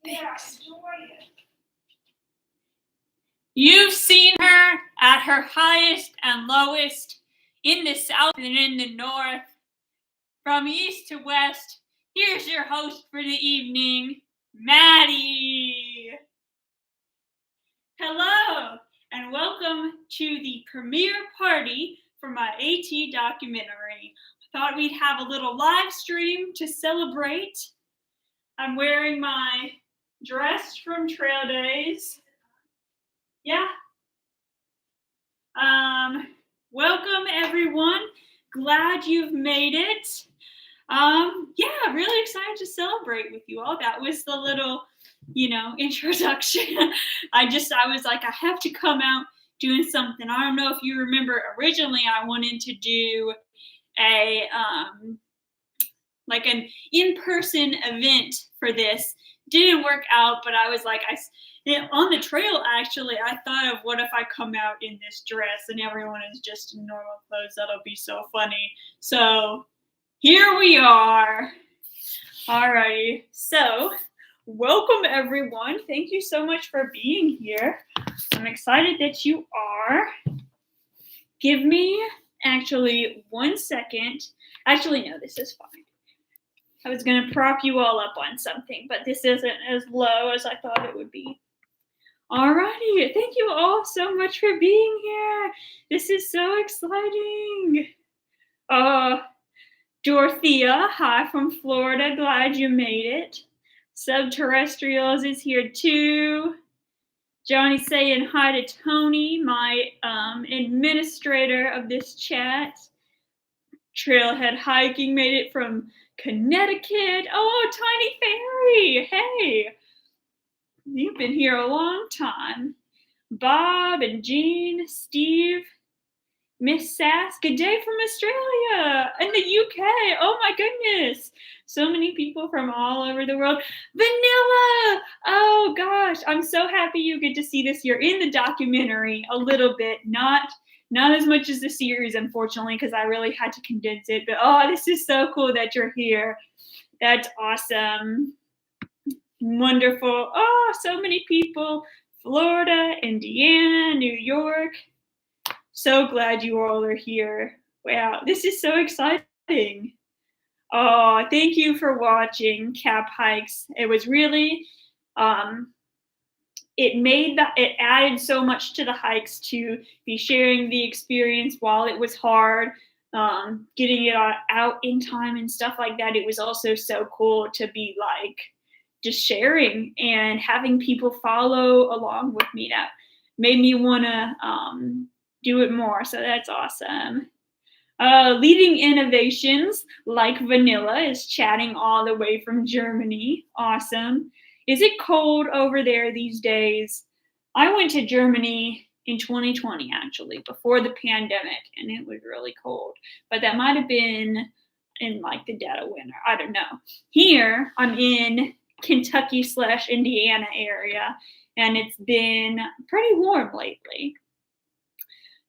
Thanks. You've seen her at her highest and lowest, in the south and in the north. From east to west, here's your host for the evening, Maddie. Hello, and welcome to the premiere party for my AT documentary. I thought we'd have a little live stream to celebrate. I'm wearing my dress from Trail Days. Yeah. Welcome everyone. Glad you've made it. Yeah, really excited to celebrate with you all. That was the little, introduction. I was like, I have to come out doing something. I don't know if you remember, originally I wanted to do an in-person event for this. Didn't work out, but I was like, on the trail, actually, I thought of what if I come out in this dress and everyone is just in normal clothes. That'll be so funny. So here we are. Alrighty. So welcome everyone. Thank you so much for being here. I'm excited that you are. Give me actually 1 second. Actually, no, this is fine. I was going to prop you all up on something, but this isn't as low as I thought it would be. Alrighty, thank you all so much for being here. This is so exciting. Dorothea, hi from Florida. Glad you made it. Subterrestrials is here too. Johnny's saying hi to Tony, my administrator of this chat. Trailhead hiking made it from Connecticut. Oh, Tiny Fairy. Hey, you've been here a long time. Bob and Jean, Steve, Miss Sass. Good day from Australia and the UK. Oh my goodness. So many people from all over the world. Vanilla. Oh gosh, I'm so happy you get to see this. You're in the documentary a little bit, not as much as the series, unfortunately, because I really had to condense it. But this is so cool that you're here. That's awesome. Wonderful. Oh, so many people. Florida, Indiana, New York. So glad you all are here. Wow, this is so exciting. Oh, thank you for watching Cap Hikes. It was really, it added so much to the hikes to be sharing the experience while it was hard, getting it out in time and stuff like that. It was also so cool to be like just sharing and having people follow along with me. That made me want to do it more. So that's awesome. Leading Innovations like Vanilla is chatting all the way from Germany. Awesome. Is it cold over there these days? I went to Germany in 2020, actually, before the pandemic, and it was really cold. But that might have been in like the dead of winter. I don't know. Here, I'm in Kentucky/Indiana area, and it's been pretty warm lately.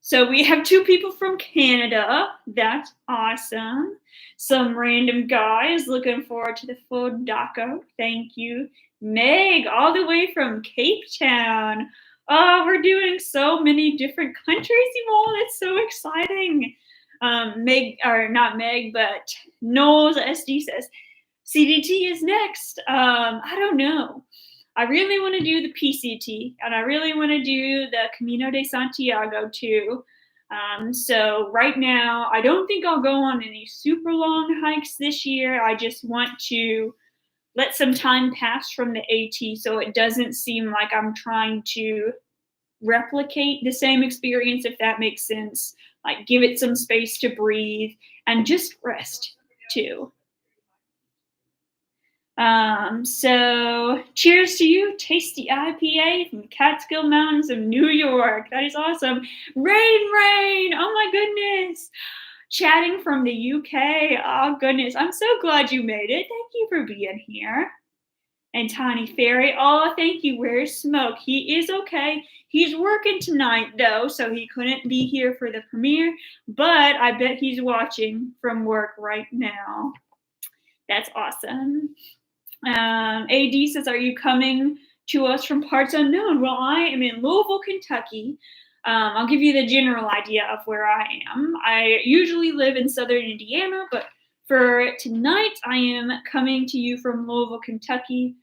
So we have 2 people from Canada. That's awesome. Some random guys looking forward to the full doco. Thank you. Meg, all the way from Cape Town. Oh, we're doing so many different countries, you all. It's so exciting. Not Meg, but Knowles SD says, CDT is next. I don't know. I really want to do the PCT, and I really want to do the Camino de Santiago too. So right now, I don't think I'll go on any super long hikes this year. I just want to let some time pass from the AT so it doesn't seem like I'm trying to replicate the same experience, if that makes sense. Like give it some space to breathe and just rest too. So cheers to you, tasty IPA from the Catskill Mountains of New York. That is awesome. Rain. Oh my goodness. Chatting from the UK. Oh goodness. I'm so glad you made it. Thank you for being here. And Tiny Fairy. Oh, thank you. Where's Smoke? He is okay. He's working tonight though, so he couldn't be here for the premiere, but I bet he's watching from work right now. That's awesome. AD says, "Are you coming to us from parts unknown?" Well, I am in Louisville, Kentucky. I'll give you the general idea of where I am. I usually live in southern Indiana, but for tonight, I am coming to you from Louisville, Kentucky.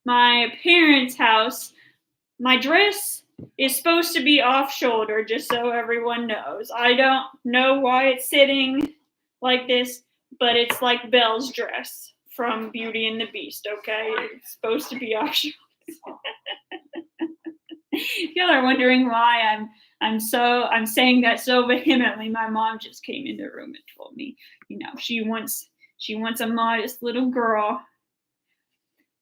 My parents' house. My dress is supposed to be off shoulder, just so everyone knows. I don't know why it's sitting like this, but it's like Belle's dress from Beauty and the Beast, okay? It's supposed to be off shoulder. If y'all are wondering why I'm saying that so vehemently, my mom just came in the room and told me, she wants a modest little girl.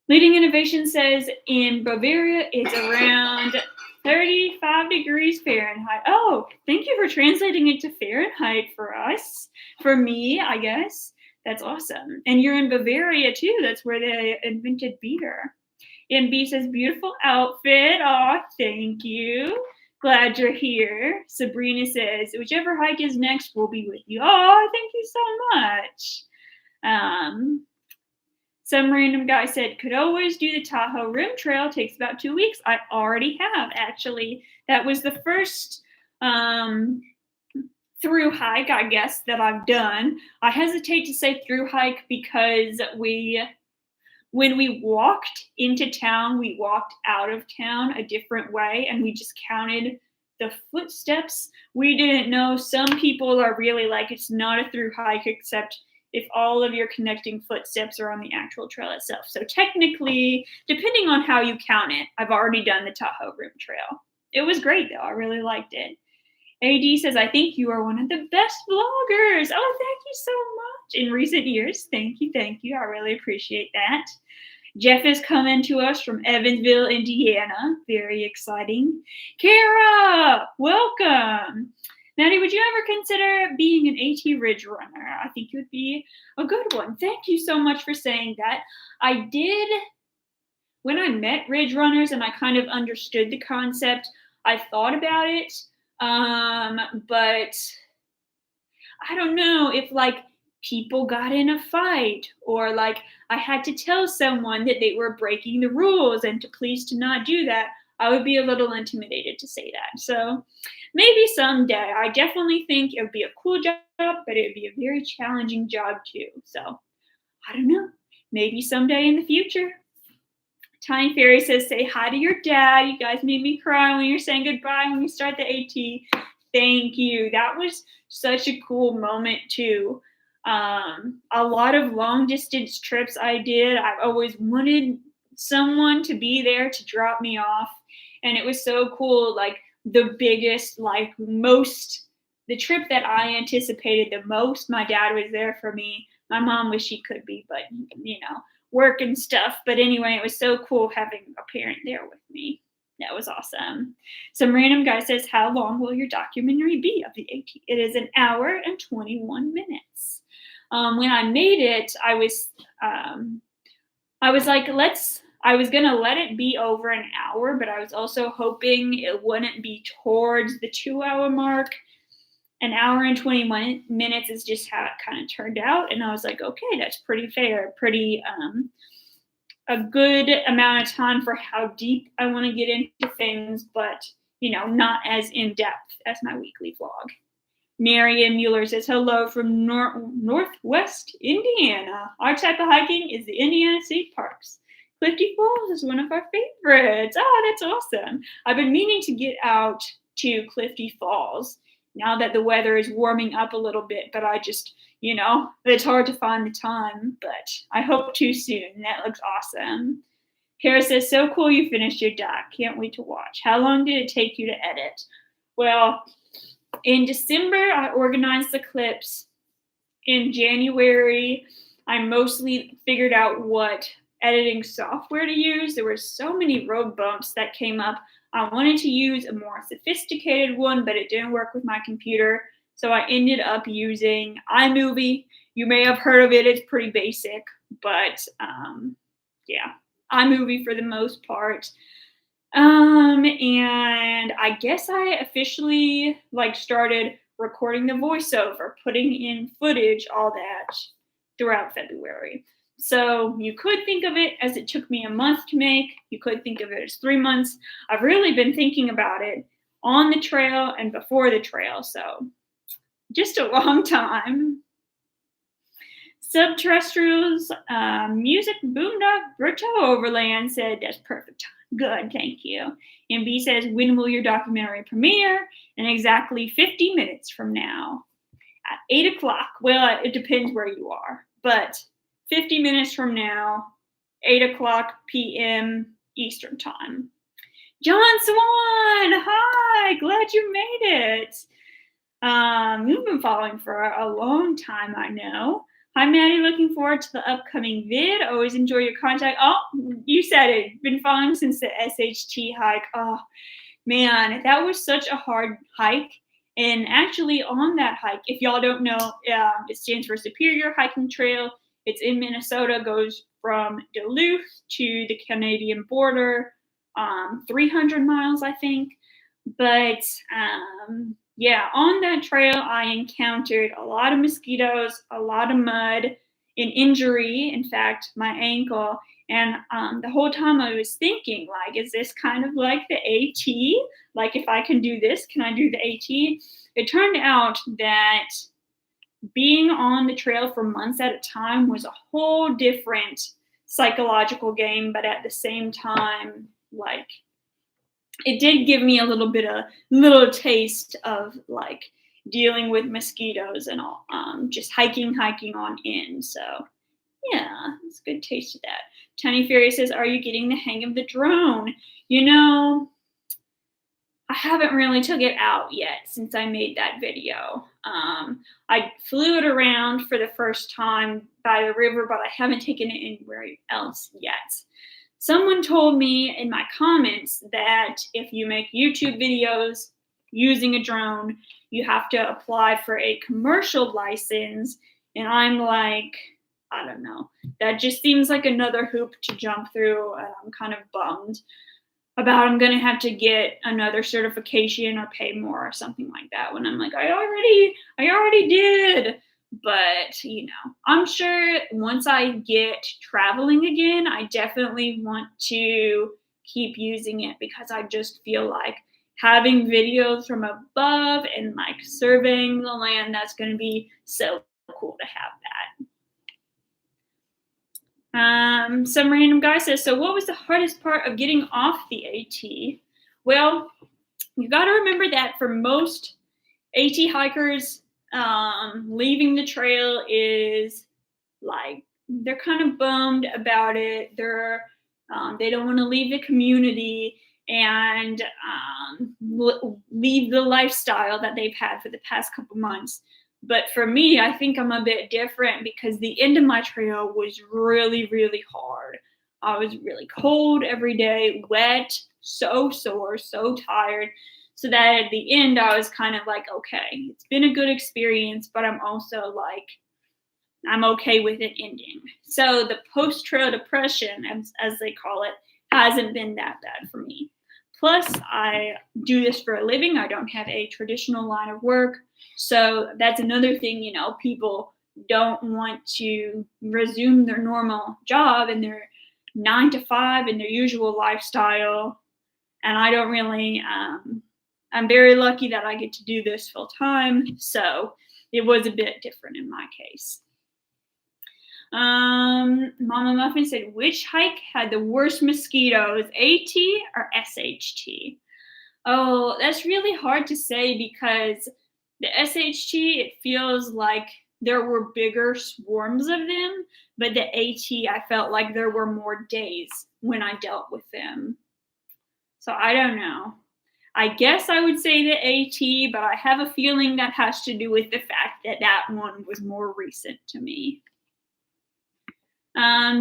Leading Innovation says in Bavaria it's around 35 degrees Fahrenheit. Oh, thank you for translating it to Fahrenheit for us. For me, I guess. That's awesome. And you're in Bavaria too. That's where they invented beer. MB says, beautiful outfit. Oh, thank you. Glad you're here. Sabrina says, whichever hike is next, we'll be with you. Oh, thank you so much. Some random guy said, could always do the Tahoe Rim Trail. Takes about 2 weeks. I already have, actually. That was the first through hike, I guess, that I've done. I hesitate to say through hike because when we walked into town, we walked out of town a different way, and we just counted the footsteps. We didn't know. Some people are really like, it's not a through hike except if all of your connecting footsteps are on the actual trail itself. So technically, depending on how you count it, I've already done the Tahoe Rim Trail. It was great, though. I really liked it. AD says, I think you are one of the best vloggers. Oh, thank you so much. In recent years. Thank you. I really appreciate that. Jeff is coming to us from Evansville, Indiana. Very exciting. Kara, welcome. Maddie, would you ever consider being an AT Ridge runner? I think it would be a good one. Thank you so much for saying that. I did, when I met Ridge runners and I kind of understood the concept, I thought about it. But I don't know if people got in a fight or I had to tell someone that they were breaking the rules and to please to not do that. I would be a little intimidated to say that. So maybe someday. I definitely think it would be a cool job, but it would be a very challenging job too. So I don't know. Maybe someday in the future. Tiny Fairy says, say hi to your dad. You guys made me cry when you're saying goodbye when we start the AT. Thank you. That was such a cool moment too. A lot of long distance trips I did, I've always wanted someone to be there to drop me off. And it was so cool. The biggest, the trip that I anticipated the most, my dad was there for me. My mom wished she could be, but work and stuff. But anyway, it was so cool having a parent there with me. That was awesome. Some random guy says, how long will your documentary be of the AT? It is 1 hour and 21 minutes. When I made it, I was like, I was going to let it be over 1 hour, but I was also hoping it wouldn't be towards the 2-hour mark. 1 hour and 21 minutes is just how it kind of turned out. And I was like, okay, that's pretty fair, pretty a good amount of time for how deep I want to get into things, but not as in depth as my weekly vlog. Marian Mueller says, hello from Northwest Indiana. Our type of hiking is the Indiana State Parks. Clifty Falls is one of our favorites. Oh, that's awesome. I've been meaning to get out to Clifty Falls now that the weather is warming up a little bit, but I just, it's hard to find the time, but I hope to soon. That looks awesome. Kara says, so cool you finished your doc. Can't wait to watch. How long did it take you to edit? Well, in December, I organized the clips. In January, I mostly figured out what editing software to use. There were so many road bumps that came up. I wanted to use a more sophisticated one, but it didn't work with my computer. So I ended up using iMovie. You may have heard of it. It's pretty basic, but yeah, iMovie for the most part. And I guess I officially started recording the voiceover, putting in footage, all that throughout February. So you could think of it as it took me a month to make. You could think of it as 3 months. I've really been thinking about it on the trail and before the trail. So just a long time. Subterrestrials, music, boondock, Berto Overland said, that's perfect time. Good, thank you. And B says, when will your documentary premiere? In exactly 50 minutes from now at 8 o'clock. Well, it depends where you are, but 50 minutes from now, 8 o'clock p.m. Eastern Time. John Swan, hi, glad you made it. You've been following for a long time, I know. Hi, Maddie. Looking forward to the upcoming vid. Always enjoy your content. Oh, you said it. Been following since the SHT hike. Oh, man, that was such a hard hike. And actually, on that hike, if y'all don't know, it stands for Superior Hiking Trail. It's in Minnesota, goes from Duluth to the Canadian border, 300 miles, I think. But yeah, on that trail, I encountered a lot of mosquitoes, a lot of mud, an injury, in fact, my ankle. And the whole time I was thinking, like, is this kind of like the AT? Like, if I can do this, can I do the AT? It turned out that being on the trail for months at a time was a whole different psychological game, but at the same time, like, it did give me a little taste of like dealing with mosquitoes and all, just hiking on in. So yeah, it's a good taste of that. Tiny Fairy says, are you getting the hang of the drone? You know, I haven't really took it out yet since I made that video. I flew it around for the first time by the river, but I haven't taken it anywhere else yet. Someone told me in my comments that if you make YouTube videos using a drone, you have to apply for a commercial license. And I'm like, I don't know. That just seems like another hoop to jump through. And I'm kind of bummed about I'm going to have to get another certification or pay more or something like that, when I'm like, I already did. But, you know, I'm sure once I get traveling again, I definitely want to keep using it, because I just feel like having videos from above and like surveying the land, that's going to be so cool to have that. Some random guy says, so what was the hardest part of getting off the AT? Well, you got to remember that for most AT hikers, leaving the trail is like, they're kind of bummed about it. They don't want to leave the community and leave the lifestyle that they've had for the past couple months. But for me, I think I'm a bit different, because the end of my trail was really, really hard. I was really cold every day, wet, so sore, so tired. So that at the end, I was kind of like, okay, it's been a good experience, but I'm also like, I'm okay with it ending. So the post-trail depression, as they call it, hasn't been that bad for me. Plus, I do this for a living. I don't have a traditional line of work. So that's another thing, you know, people don't want to resume their normal job and their 9 to 5 and their usual lifestyle. And I don't really, I'm very lucky that I get to do this full time. So it was a bit different in my case. Mama Muffin said, which hike had the worst mosquitoes, AT or SHT? Oh, that's really hard to say, because the SHT, it feels like there were bigger swarms of them, but the AT, I felt like there were more days when I dealt with them. So I don't know. I guess I would say the AT, but I have a feeling that has to do with the fact that that one was more recent to me.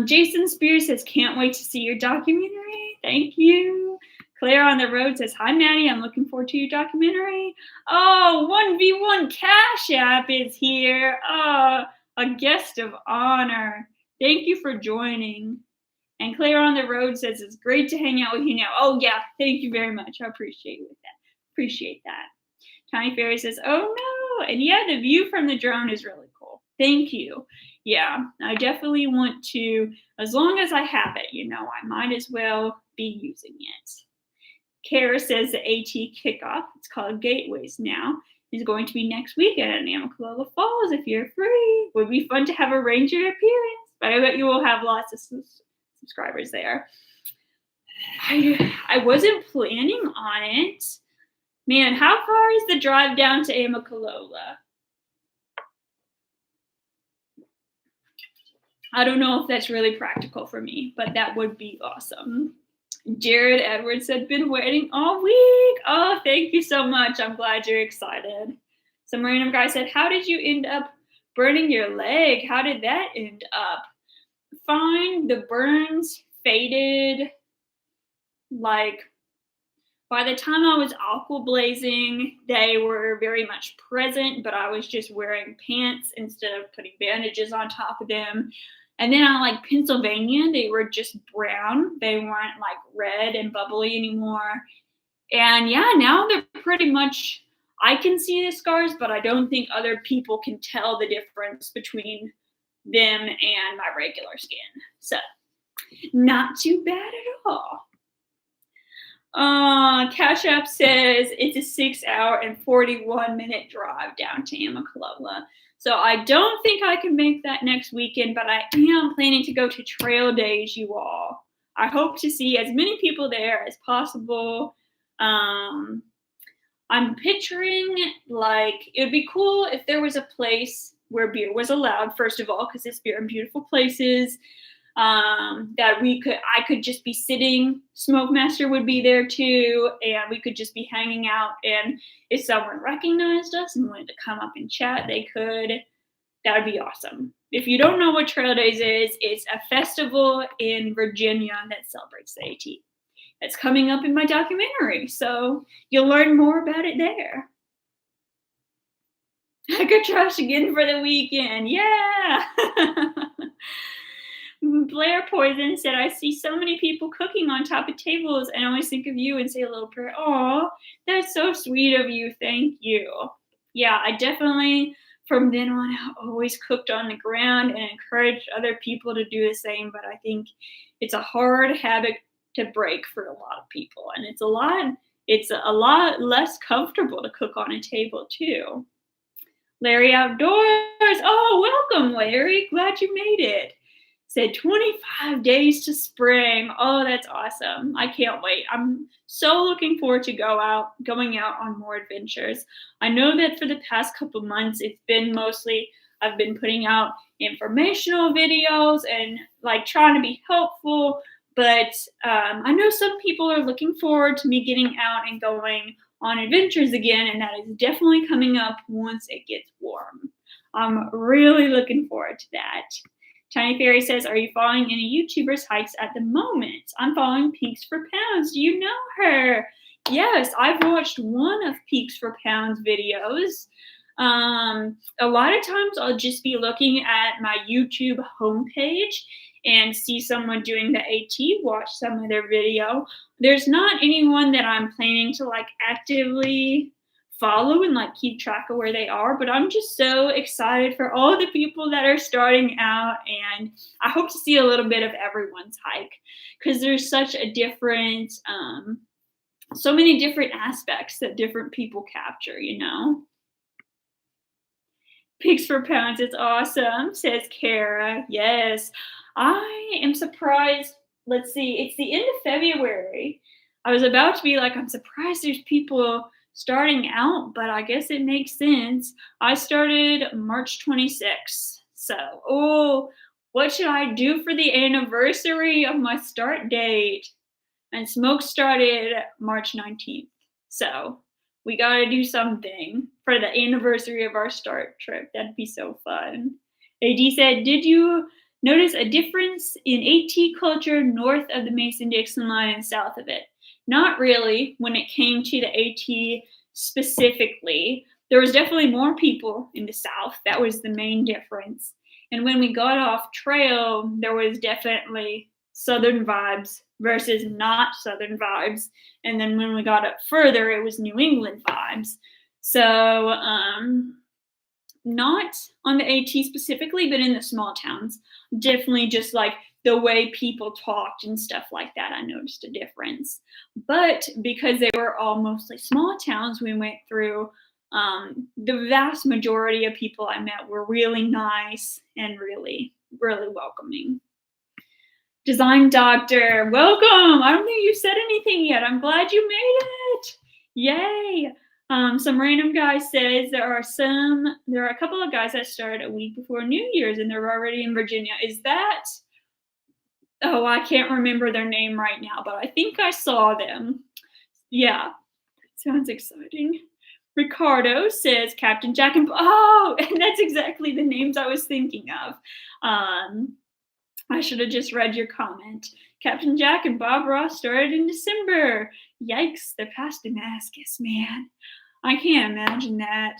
Jason Spears says, can't wait to see your documentary. Thank you. Claire on the Road says, hi, Maddie. I'm looking forward to your documentary. Oh, 1v1 Cash App is here. Oh, a guest of honor. Thank you for joining. And Claire on the Road says, it's great to hang out with you now. Oh, yeah. Thank you very much. I appreciate that. Tiny Fairy says, oh, no. And yeah, the view from the drone is really cool. Thank you. Yeah, I definitely want to, as long as I have it, I might as well be using it. Kara says the AT kickoff, it's called Gateways now, is going to be next weekend at Amicalola Falls if you're free. Would be fun to have a ranger appearance, but I bet you will have lots of subscribers there. I wasn't planning on it. Man, how far is the drive down to Amicalola? I don't know if that's really practical for me, but that would be awesome. Jared Edwards said, been waiting all week. Oh, thank you so much. I'm glad you're excited. Some random guy said, how did you end up burning your leg? How did that end up? Fine. The burns faded. Like, by the time I was aqua blazing, they were very much present, but I was just wearing pants instead of putting bandages on top of them. And then on like Pennsylvania, they were just brown. They weren't like red and bubbly anymore. And yeah, now they're pretty much, I can see the scars, but I don't think other people can tell the difference between them and my regular skin. So not too bad at all. Cash App says it's a 6 hour and 41-minute drive down to Amicalola. So I don't think I can make that next weekend, but I am planning to go to Trail Days, you all. I hope to see as many people there as possible. I'm picturing like it would be cool if there was a place where beer was allowed, first of all, because it's beer in beautiful places. That I could just be sitting, Smoke Master would be there too, and we could just be hanging out, and if someone recognized us and wanted to come up and chat, they could. That would be awesome. If you don't know what Trail Days is, it's a festival in Virginia that celebrates the AT. It's coming up in my documentary, so you'll learn more about it there. I could trash again for the weekend, yeah! Blair Poison said, I see so many people cooking on top of tables and I always think of you and say a little prayer. Oh, that's so sweet of you. Thank you. Yeah, I definitely, from then on, always cooked on the ground and encouraged other people to do the same. But I think it's a hard habit to break for a lot of people. And it's a lot less comfortable to cook on a table too. Larry Outdoors. Oh, welcome, Larry. Glad you made it. Said 25 days to spring. Oh, that's awesome. I can't wait. I'm so looking forward to going out on more adventures. I know that for the past couple months, it's been mostly, I've been putting out informational videos and like trying to be helpful, but I know some people are looking forward to me getting out and going on adventures again, and that is definitely coming up once it gets warm. I'm really looking forward to that. Tiny Fairy says, are you following any YouTubers hikes at the moment? I'm following Peaks for Pounds. Do you know her? Yes, I've watched one of Peaks for Pounds videos. A lot of times I'll just be looking at my YouTube homepage and see someone doing the AT, watch some of their video. There's not anyone that I'm planning to like actively follow and like keep track of where they are, but I'm just so excited for all the people that are starting out, and I hope to see a little bit of everyone's hike because there's such a different so many different aspects that different people capture, Pigs for Pounds, it's awesome, says Kara. Yes, I am surprised. Let's see, it's the end of February. I was about to be like, I'm surprised there's people starting out, but I guess it makes sense. I started March 26th. So, what should I do for the anniversary of my start date? And Smoke started March 19th. So, we got to do something for the anniversary of our start trip. That'd be so fun. AD said, did you notice a difference in AT culture north of the Mason-Dixon line and south of it? Not really when it came to the AT specifically. There was definitely more people in the South. That was the main difference. And when we got off trail, there was definitely Southern vibes versus not Southern vibes. And then when we got up further, it was New England vibes. So, not on the AT specifically, but in the small towns. Definitely just like the way people talked and stuff like that, I noticed a difference. But because they were all mostly small towns we went through, the vast majority of people I met were really nice and really, really welcoming. Design doctor, welcome. I don't think you said anything yet. I'm glad you made it. Yay. Some random guy says there are a couple of guys that started a week before New Year's and they're already in Virginia. Is that, oh, I can't remember their name right now, but I think I saw them. Yeah, sounds exciting. Ricardo says Captain Jack and, oh, and that's exactly the names I was thinking of. I should have just read your comment. Captain Jack and Bob Ross started in December. Yikes, they're past Damascus, man. I can't imagine that.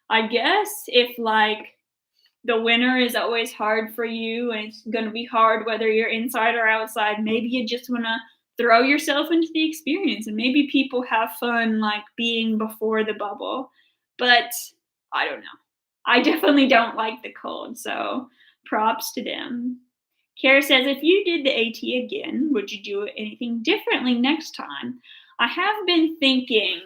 I guess if like the winter is always hard for you and it's going to be hard whether you're inside or outside, maybe you just want to throw yourself into the experience, and maybe people have fun like being before the bubble. But I don't know. I definitely don't like the cold, so props to them. Kara says, if you did the AT again, would you do anything differently next time? I have been thinking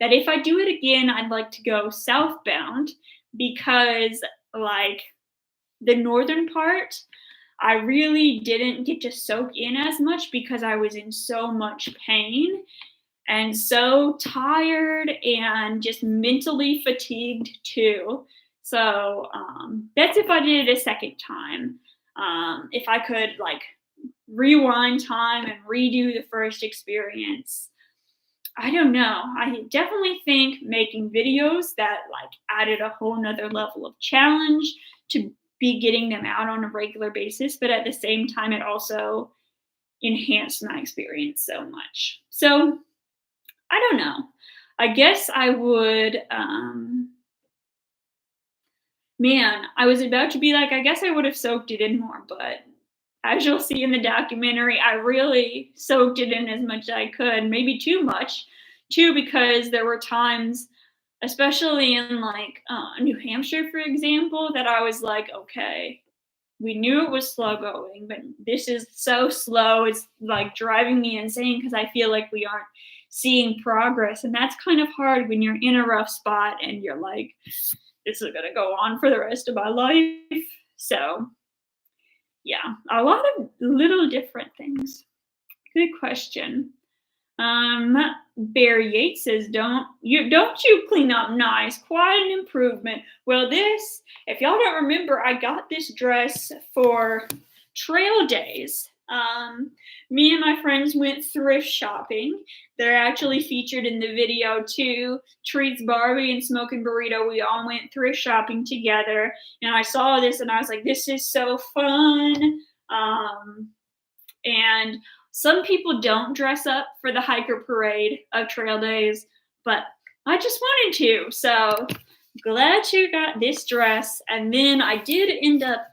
that if I do it again, I'd like to go southbound because, like, the northern part, I really didn't get to soak in as much because I was in so much pain and so tired and just mentally fatigued too. So that's if I did it a second time. If I could like rewind time and redo the first experience, I don't know. I definitely think making videos that like added a whole nother level of challenge to be getting them out on a regular basis, but at the same time, it also enhanced my experience so much. So I don't know. I guess I would, man, I was about to be like, I guess I would have soaked it in more, but as you'll see in the documentary, I really soaked it in as much as I could, maybe too much, too, because there were times, especially in like New Hampshire, for example, that I was like, okay, we knew it was slow going, but this is so slow. It's like driving me insane because I feel like we aren't seeing progress. And that's kind of hard when you're in a rough spot and you're like, this is going to go on for the rest of my life. So, yeah, a lot of little different things. Good question. Barry Yates says, don't you clean up nice? Quite an improvement. Well, this, if y'all don't remember, I got this dress for trail days. Me and my friends went thrift shopping. They're actually featured in the video too. Treats Barbie and Smoking Burrito, we all went thrift shopping together. And I saw this and I was like, this is so fun. And some people don't dress up for the hiker parade of trail days, but I just wanted to. So glad you got this dress. And then I did end up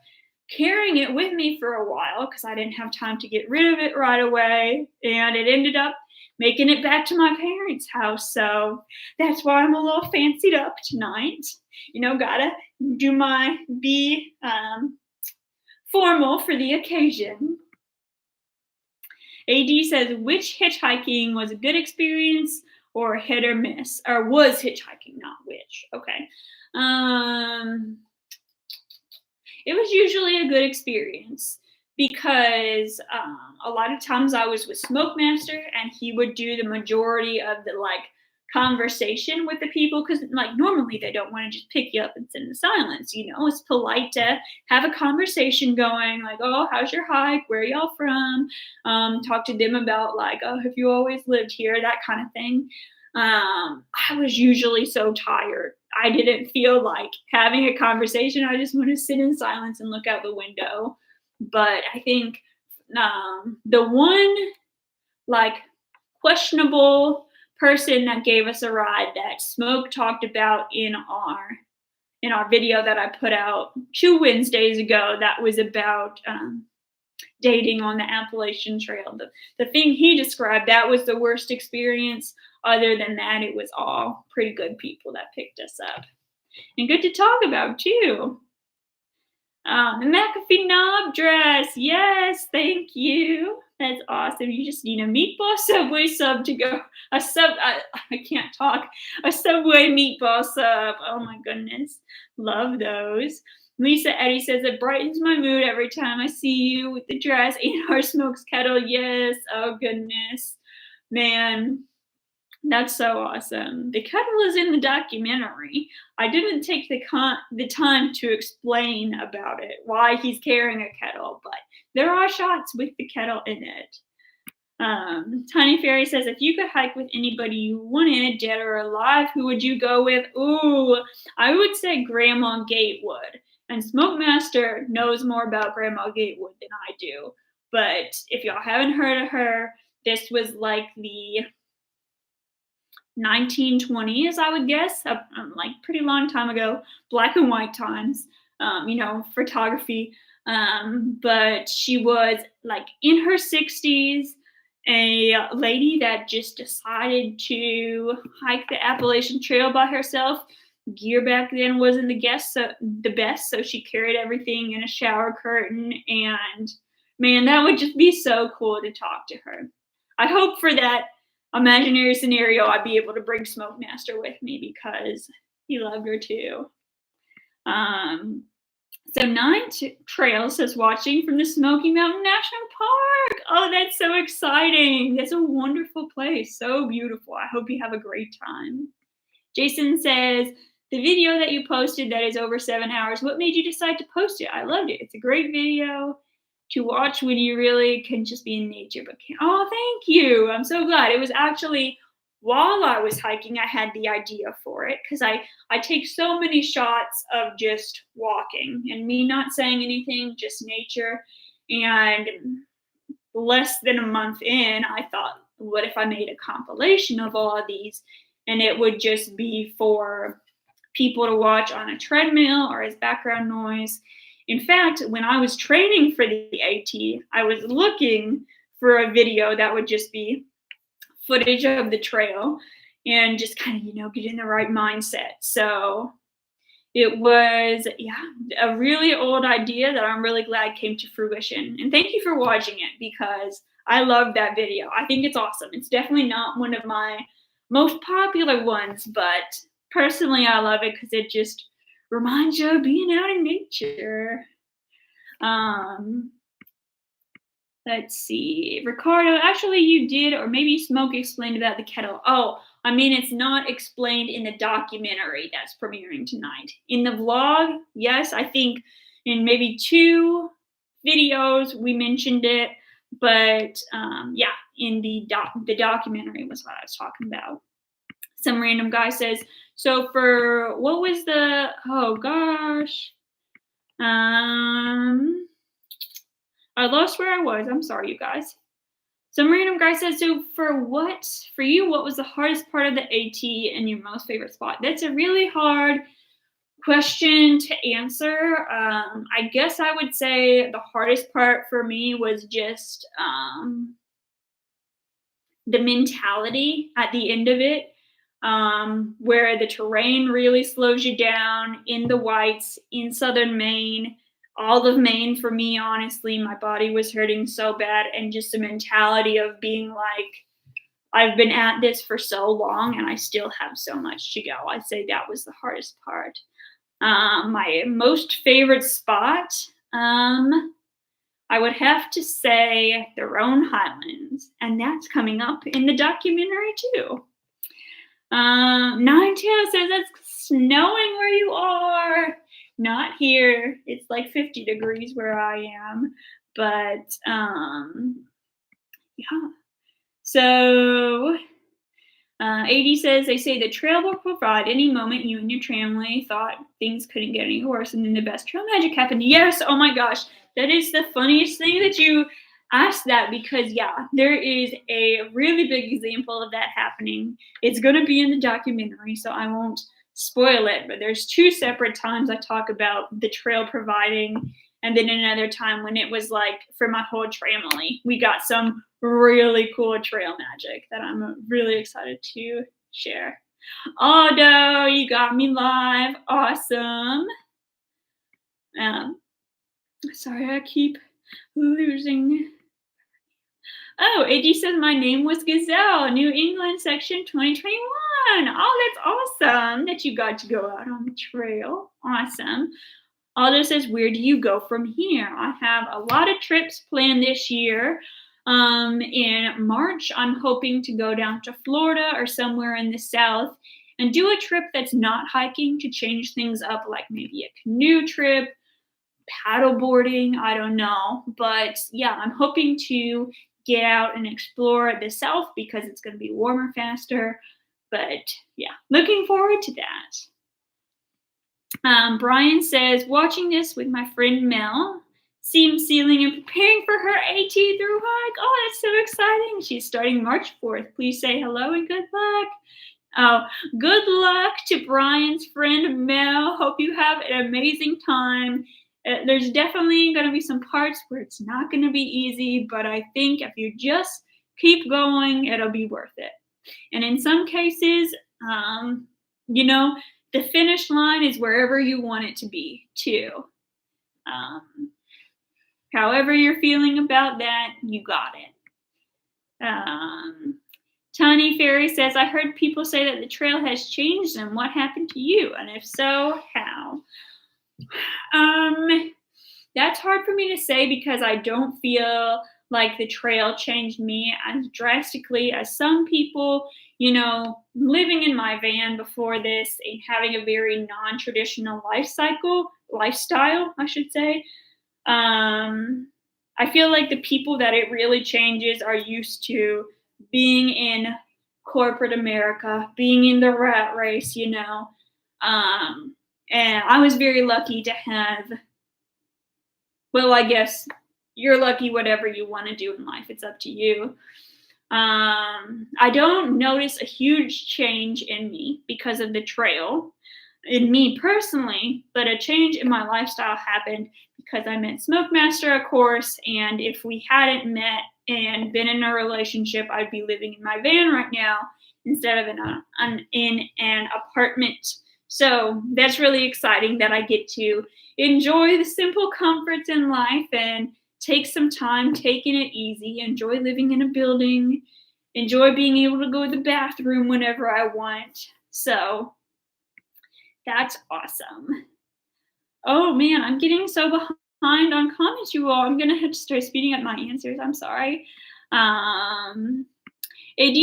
carrying it with me for a while because I didn't have time to get rid of it right away. And it ended up making it back to my parents' house. So that's why I'm a little fancied up tonight. You know, gotta be formal for the occasion. AD says, which hitchhiking was a good experience or hit or miss? Or was hitchhiking, not which. Okay. It was usually a good experience because a lot of times I was with Smoke Master and he would do the majority of the like conversation with the people because like normally they don't want to just pick you up and sit in silence. You know, it's polite to have a conversation going like, oh, how's your hike? Where are y'all from? Talk to them about like, oh, have you always lived here? That kind of thing. I was usually so tired. I didn't feel like having a conversation. I just want to sit in silence and look out the window. But I think the one like questionable person that gave us a ride that Smoke talked about in our video that I put out 2 Wednesdays ago, that was about dating on the Appalachian Trail. The thing he described, that was the worst experience. Other than that, it was all pretty good people that picked us up. and good to talk about too. The McAfee knob dress. Yes, thank you. That's awesome. You just need a meatball Subway sub to go. I can't talk. A Subway meatball sub. Oh my goodness. Love those. Lisa Eddy says it brightens my mood every time I see you with the dress. 8 Hour Smokes Kettle. Yes. Oh goodness. Man, that's so awesome. The kettle is in the documentary. I didn't take the time to explain about it, why he's carrying a kettle, but there are shots with the kettle in it. Tiny Fairy says, if you could hike with anybody you wanted, dead or alive, who would you go with? Ooh, I would say Grandma Gatewood. And Smokemaster knows more about Grandma Gatewood than I do. But if y'all haven't heard of her, this was like the 1920s, I would guess, like pretty long time ago, black and white times, photography. But she was like in her 60s, a lady that just decided to hike the Appalachian Trail by herself. Gear back then wasn't the best, so she carried everything in a shower curtain. And man, that would just be so cool to talk to her. I hope for that imaginary scenario I'd be able to bring Smokemaster with me because he loved her too. So Trail says watching from the Smoky Mountain National Park. Oh, that's so exciting. That's a wonderful place. So beautiful. I hope you have a great time. Jason says, the video that you posted that is over 7 hours, what made you decide to post it? I loved it. It's a great video to watch when you really can just be in nature. But thank you. I'm so glad. It was actually while I was hiking, I had the idea for it because I take so many shots of just walking and me not saying anything, just nature. And less than a month in, I thought, what if I made a compilation of all of these and it would just be for people to watch on a treadmill or as background noise. In fact, when I was training for the AT, I was looking for a video that would just be footage of the trail and just kind of, get in the right mindset. So it was, a really old idea that I'm really glad came to fruition. And thank you for watching it because I love that video. I think it's awesome. It's definitely not one of my most popular ones, but personally, I love it because it just reminds you of being out in nature. Let's see. Ricardo, actually you did, or maybe Smoke explained about the kettle. Oh, I mean, it's not explained in the documentary that's premiering tonight. In the vlog, yes, I think in maybe 2 videos we mentioned it, but in the documentary was what I was talking about. Some random guy says, so for, what was the, oh gosh. I lost where I was. I'm sorry, you guys. Some random guy says, so for you, what was the hardest part of the AT and your most favorite spot? That's a really hard question to answer. I guess I would say the hardest part for me was just the mentality at the end of it, where the terrain really slows you down in the whites in southern Maine. All of Maine for me, honestly, my body was hurting so bad, and just the mentality of being like, I've been at this for so long and I still have so much to go. I'd say that was the hardest part. My most favorite spot, I would have to say the Roan Highlands, and that's coming up in the documentary too. Ninetail says it's snowing where you are. Not here. It's like 50 degrees where I am. But So 80 says, they say the trail will provide any moment you and your family thought things couldn't get any worse, and then the best trail magic happened. Yes, oh my gosh. That is the funniest thing that you asked that, because there is a really big example of that happening. It's going to be in the documentary, so I won't spoil it, but there's 2 separate times I talk about the trail providing, and then another time when it was like for my whole family. We got some really cool trail magic that I'm really excited to share. Aldo, you got me live. Awesome. Sorry, I keep losing. Oh, AD says my name was Gazelle, New England section 2021. Oh, that's awesome that you got to go out on the trail. Awesome. Aldo says, where do you go from here? I have a lot of trips planned this year. In March, I'm hoping to go down to Florida or somewhere in the South and do a trip that's not hiking to change things up, like maybe a canoe trip, paddleboarding, I don't know. But yeah, I'm hoping to get out and explore the South because it's going to be warmer faster. But yeah, looking forward to that. Brian says, watching this with my friend Mel, seam sealing and preparing for her AT through hike. Oh, that's so exciting. She's starting March 4th. Please say hello and good luck. Oh, good luck to Brian's friend Mel. Hope you have an amazing time. There's definitely going to be some parts where it's not going to be easy, but I think if you just keep going, it'll be worth it. And in some cases, you know, the finish line is wherever you want it to be, too. However you're feeling about that, you got it. Tony Ferry says, I heard people say that the trail has changed them. What happened to you? And if so, how? That's hard for me to say because I don't feel like the trail changed me as drastically as some people. You know, living in my van before this and having a very non-traditional lifestyle, I should say. I feel like the people that it really changes are used to being in corporate America, being in the rat race, you know. And I was very lucky to have, well, I guess you're lucky whatever you want to do in life. It's up to you. I don't notice a huge change in me because of the trail, in me personally, but a change in my lifestyle happened because I met Smokemaster, of course, and if we hadn't met and been in a relationship, I'd be living in my van right now instead of in an apartment. So that's really exciting that I get to enjoy the simple comforts in life and take some time taking it easy, enjoy living in a building, enjoy being able to go to the bathroom whenever I want. So that's awesome. Oh man, I'm getting so behind on comments, you all. I'm going to have to start speeding up my answers. I'm sorry. AD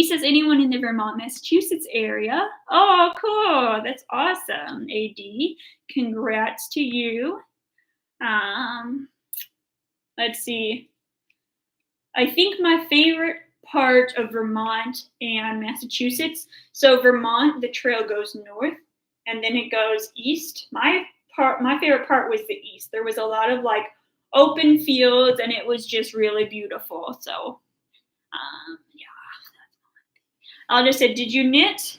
says, anyone in the Vermont, Massachusetts area? Oh, cool. That's awesome, AD. Congrats to you. Let's see. I think my favorite part of Vermont and Massachusetts, so Vermont, the trail goes north and then it goes east. My favorite part was the east. There was a lot of like open fields and it was just really beautiful. So yeah. I'll just say, did you knit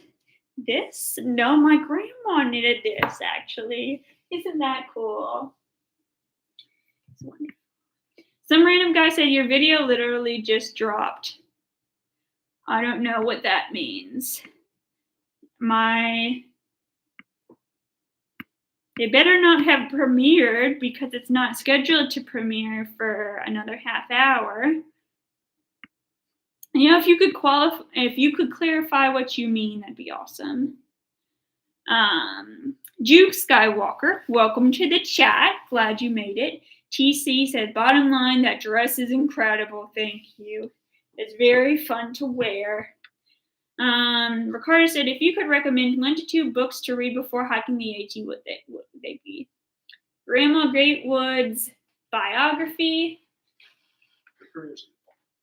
this? No, my grandma knitted this actually. Isn't that cool? It's wonderful. Some random guy said your video literally just dropped. I don't know what that means. It better not have premiered because it's not scheduled to premiere for another half hour. You know, if you could clarify what you mean, that'd be awesome. Juke Skywalker, welcome to the chat. Glad you made it. TC said, bottom line, that dress is incredible. Thank you. It's very fun to wear. Ricardo said, if you could recommend 1 to 2 books to read before hiking the AT, what would they be? Grandma Gatewood's biography.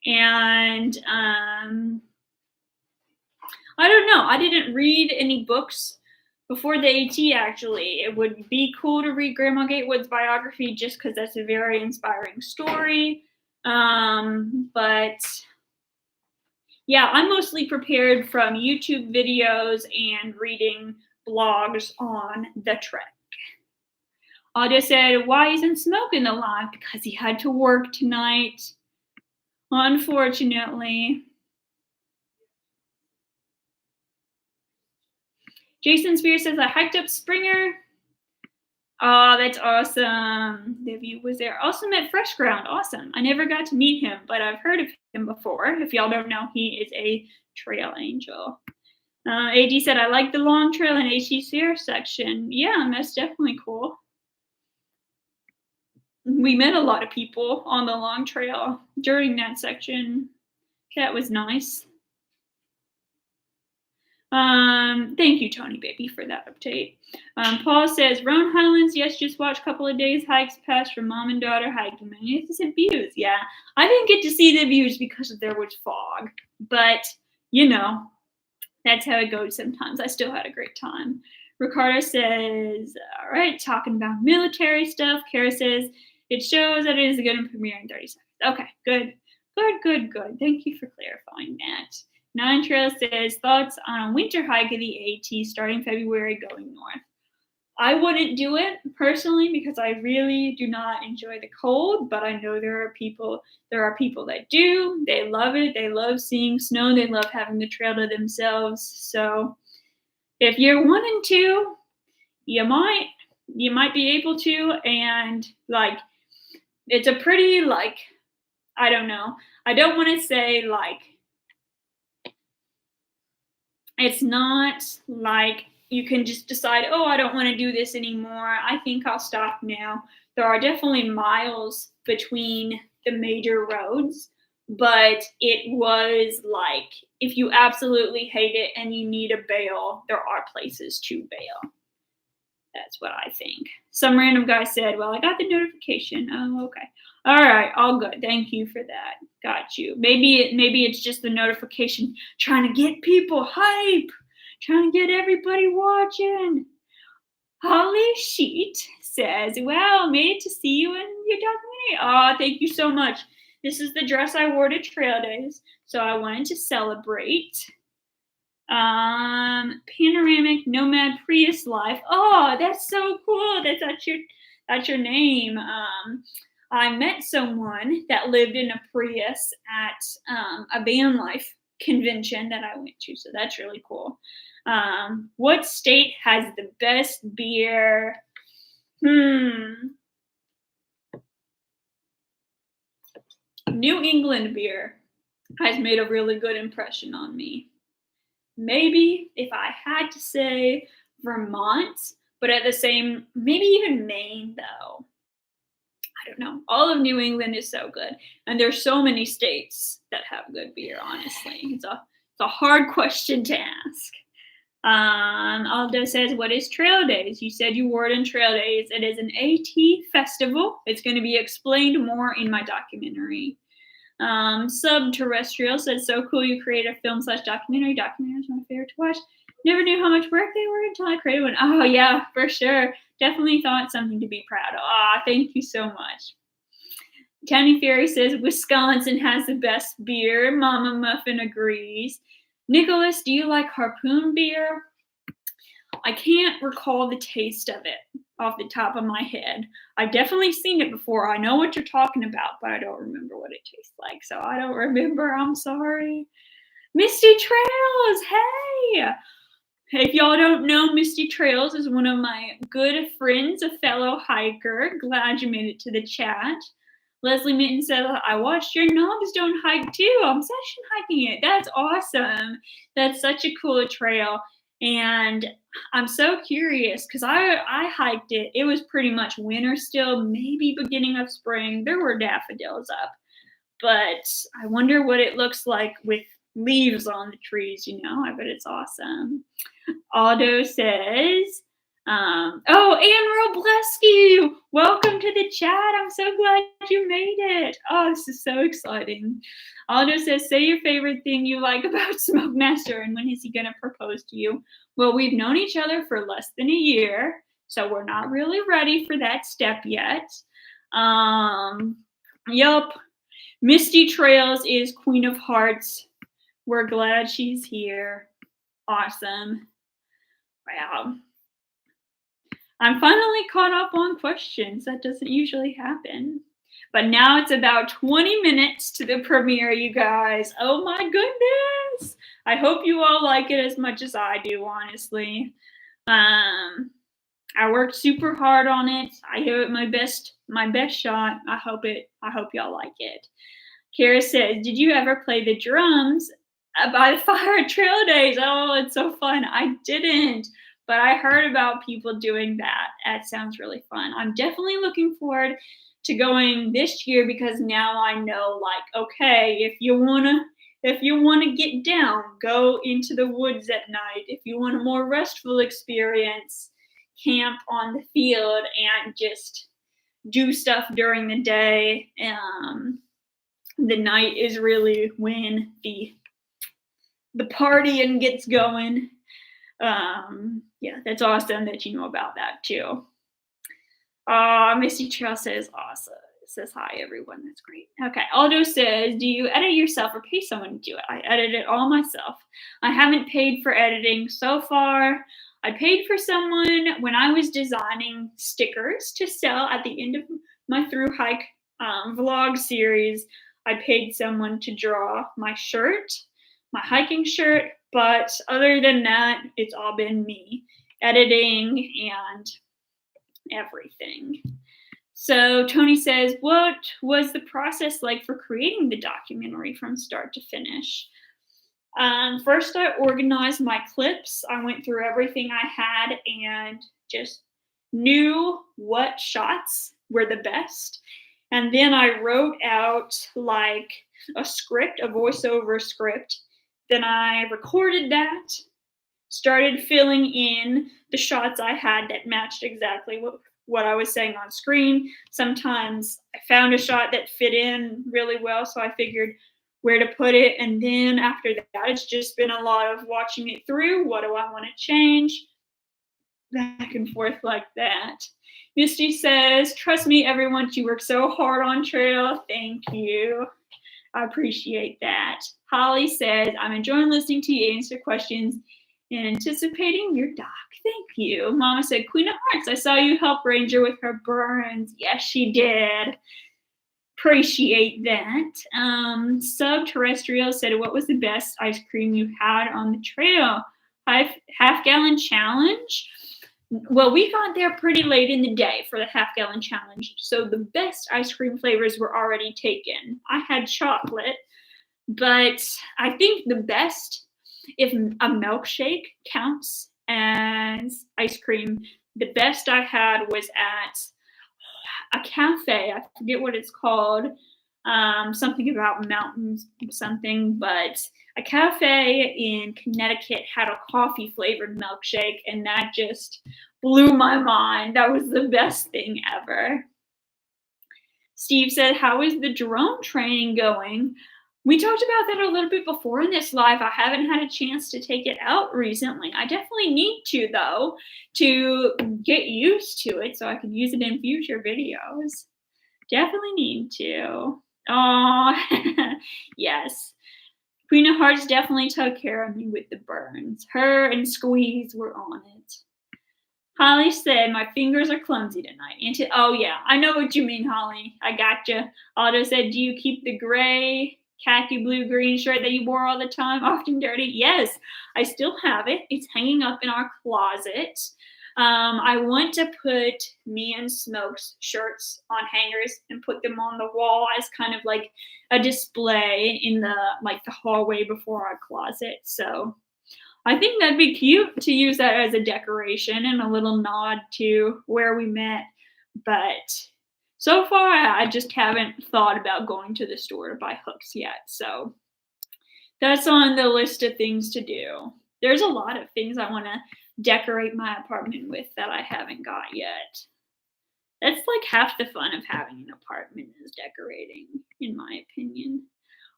And I don't know. I didn't read any books before the AT, actually. It would be cool to read Grandma Gatewood's biography just because that's a very inspiring story. But yeah, I'm mostly prepared from YouTube videos and reading blogs on the trek. Aldo said, why isn't Smokin' alive? Because he had to work tonight. Unfortunately. Jason Spear says, I hiked up Springer. Oh, that's awesome. The view was there. Also met Fresh Ground. Awesome. I never got to meet him, but I've heard of him before. If y'all don't know, he is a trail angel. AD said, I like the long trail and HCCR section. Yeah, that's definitely cool. We met a lot of people on the long trail during that section. That was nice. Thank you, Tony Baby, for that update. Paul says, Roan Highlands, yes, just watched a couple of days hikes past from mom and daughter hiking. Magnificent views. Yeah, I didn't get to see the views because there was fog, but you know, that's how it goes sometimes. I still had a great time. Ricardo says, all right, talking about military stuff. Kara says, it shows that it is good and premiere in 30 seconds. Okay, good. Thank you for clarifying that. Nine Trail says, thoughts on a winter hike of the AT starting February going north. I wouldn't do it personally because I really do not enjoy the cold, but I know there are people that do. They love it. They love seeing snow. They love having the trail to themselves. So if you're wanting to, you might be able to, and like it's a pretty like, I don't know. I don't want to say like it's not like you can just decide, oh, I don't want to do this anymore. I think I'll stop now. There are definitely miles between the major roads, but it was like if you absolutely hate it and you need a bail, there are places to bail. That's what I think. Some random guy said, well, I got the notification. Oh, okay. All right, all good. Thank you for that. Got you. Maybe it's just the notification trying to get people hype, trying to get everybody watching. Holly Sheet says, wow, made it to see you in your documentary. Oh, thank you so much. This is the dress I wore to Trail Days, so I wanted to celebrate. Panoramic Nomad Prius Life. Oh, that's so cool. That's your name. I met someone that lived in a Prius at a van life convention that I went to, so that's really cool. What state has the best beer? New England beer has made a really good impression on me. Maybe if I had to say Vermont, but maybe even Maine though. I don't know. All of New England is so good. And there's so many states that have good beer, honestly. It's a hard question to ask. Aldo says, what is Trail Days? You said you wore it in Trail Days. It is an AT festival. It's going to be explained more in my documentary. Subterrestrial says, so cool you create a film/documentary. Documentary is my favorite to watch. Never knew how much work they were until I created one. Oh yeah, for sure. Definitely thought something to be proud of. Ah, thank you so much. County Fairy says, Wisconsin has the best beer. Mama Muffin agrees. Nicholas, do you like Harpoon beer? I can't recall the taste of it off the top of my head. I've definitely seen it before. I know what you're talking about, but I don't remember what it tastes like. So I don't remember. I'm sorry. Misty Trails, hey! If y'all don't know, Misty Trails is one of my good friends, a fellow hiker. Glad you made it to the chat. Leslie Mitten said, I watched your Knobs Don't Hike too. I'm session hiking it. That's awesome. That's such a cool trail. And I'm so curious because I hiked it. It was pretty much winter still, maybe beginning of spring. There were daffodils up. But I wonder what it looks like with leaves on the trees, I bet it's awesome. Aldo says, Anne Robleski, welcome to the chat. I'm so glad you made it. Oh, this is so exciting. Aldo says, say your favorite thing you like about Smoke Master and when is he going to propose to you? Well, we've known each other for less than a year, so we're not really ready for that step yet. Yup. Misty Trails is Queen of Hearts. We're glad she's here. Awesome. Wow. I'm finally caught up on questions. That doesn't usually happen. But now it's about 20 minutes to the premiere, you guys. Oh my goodness. I hope you all like it as much as I do, honestly. Um, I worked super hard on it. I gave it my best shot. I hope y'all like it. Kara says, "Did you ever play the drums by the fire trail days?" Oh, it's so fun. I didn't, but I heard about people doing that. That sounds really fun. I'm definitely looking forward to going this year because now I know, like, okay, if you wanna get down, go into the woods at night. If you want a more restful experience, camp on the field and just do stuff during the day. The night is really when the partying gets going. Yeah, that's awesome that you know about that too. Missy Trail says awesome. Says hi everyone. That's great. Okay. Aldo says, do you edit yourself or pay someone to do it? I edit it all myself. I haven't paid for editing so far. I paid for someone when I was designing stickers to sell at the end of my through hike vlog series. I paid someone to draw my shirt, my hiking shirt, but other than that, it's all been me editing and everything. So Tony says, what was the process like for creating the documentary from start to finish? First, I organized my clips. I went through everything I had and just knew what shots were the best. And then I wrote out like a script, a voiceover script. Then I recorded that, started filling in the shots I had that matched exactly what I was saying on screen. Sometimes I found a shot that fit in really well, so I figured where to put it. And then after that, it's just been a lot of watching it through. What do I want to change? Back and forth like that. Misty says, trust me, everyone, you work so hard on trail. Thank you. I appreciate that. Holly says, I'm enjoying listening to you answer questions and anticipating your doc. Thank you. Mama said, Queen of Hearts, I saw you help Ranger with her burns. Yes, she did. Appreciate that. Subterrestrial said, what was the best ice cream you had on the trail? Half-gallon challenge? Well, we got there pretty late in the day for the half-gallon challenge, so the best ice cream flavors were already taken. I had chocolate, but I think the best, if a milkshake counts as ice cream, the best I had was at a cafe. I forget what it's called. Something about mountains, something, but a cafe in Connecticut had a coffee flavored milkshake, and that just blew my mind. That was the best thing ever. Steve said, how is the drone training going? We talked about that a little bit before in this live. I haven't had a chance to take it out recently. I definitely need to, though, to get used to it so I can use it in future videos. Definitely need to. Oh, yes. Queen of Hearts definitely took care of me with the burns. Her and Squeeze were on it. Holly said, my fingers are clumsy tonight. Oh, yeah, I know what you mean, Holly. I gotcha. Otto said, do you keep the gray, khaki, blue, green shirt that you wore all the time often dirty? Yes, I still have it. It's hanging up in our closet. I want to put me and Smoke's shirts on hangers and put them on the wall as kind of like a display in the hallway before our closet. So I think that'd be cute to use that as a decoration and a little nod to where we met. But so far, I just haven't thought about going to the store to buy hooks yet. So that's on the list of things to do. There's a lot of things I want to decorate my apartment with that I haven't got yet. That's like half the fun of having an apartment is decorating, in my opinion.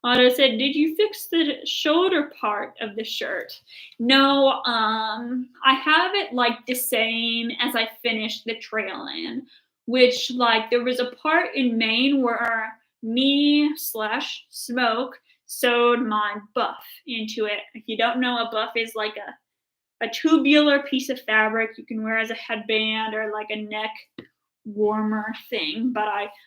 Otto said, did you fix the shoulder part of the shirt? No, I have it like the same as I finished the trail in, which like there was a part in Maine where me/Smoke sewed my buff into it. If you don't know, a buff is like a tubular piece of fabric you can wear as a headband or like a neck warmer thing, but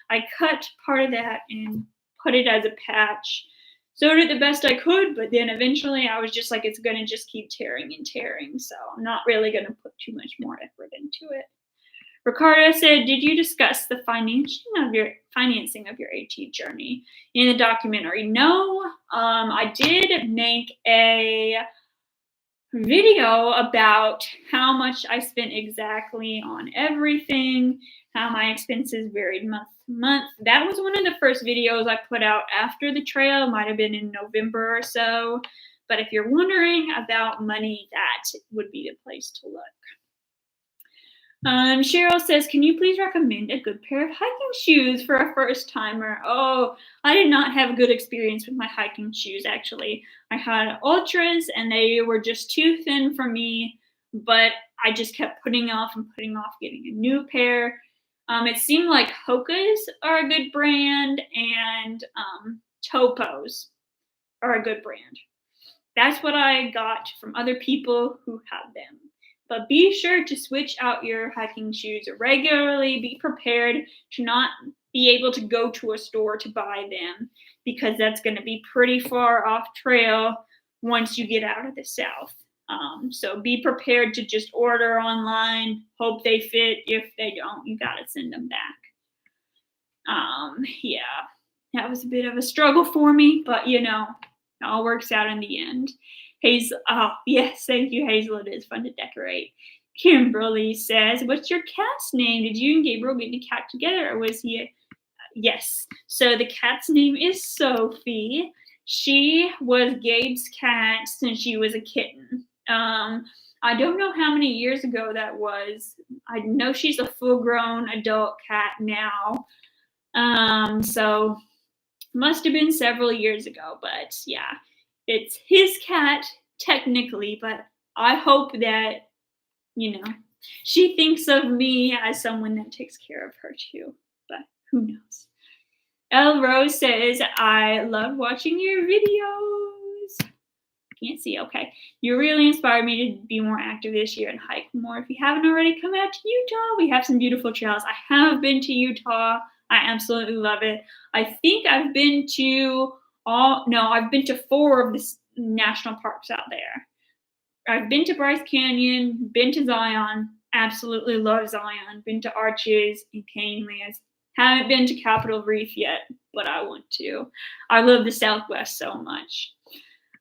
I cut part of that and put it as a patch. Sewed it the best I could, but then eventually I was just like, it's gonna just keep tearing and tearing, so I'm not really gonna put too much more effort into it. Ricardo said, "Did you discuss the financing of your AT journey in the documentary?" No, I did make a video about how much I spent exactly on everything, how my expenses varied month to month. That was one of the first videos I put out after the trail. It might have been in November or so. But if you're wondering about money, that would be the place to look. Cheryl says, "Can you please recommend a good pair of hiking shoes for a first timer?" Oh, I did not have a good experience with my hiking shoes, actually. I had Ultras and they were just too thin for me, but I just kept putting off getting a new pair. It seemed like Hoka's are a good brand and Topos are a good brand. That's what I got from other people who had them. But be sure to switch out your hiking shoes regularly. Be prepared to not be able to go to a store to buy them because that's going to be pretty far off trail once you get out of the South. So be prepared to just order online, hope they fit. If they don't, you got to send them back. Yeah, that was a bit of a struggle for me, but it all works out in the end. Hazel, oh yes, thank you, Hazel. It is fun to decorate. Kimberly says, "What's your cat's name? Did you and Gabriel get the cat together, or was he?" Yes. So the cat's name is Sophie. She was Gabe's cat since she was a kitten. I don't know how many years ago that was. I know she's a full-grown adult cat now. So must have been several years ago, but yeah. It's his cat, technically, but I hope that, she thinks of me as someone that takes care of her too, but who knows. Elle Rose says, "I love watching your videos." Can't see, okay. "You really inspired me to be more active this year and hike more. If you haven't already, come out to Utah. We have some beautiful trails." I have been to Utah. I absolutely love it. I think I've been to I've been to 4 of the national parks out there. I've been to Bryce Canyon, been to Zion, absolutely love Zion, been to Arches and Canyonlands. Haven't been to Capitol Reef yet, but I want to. I love the Southwest so much.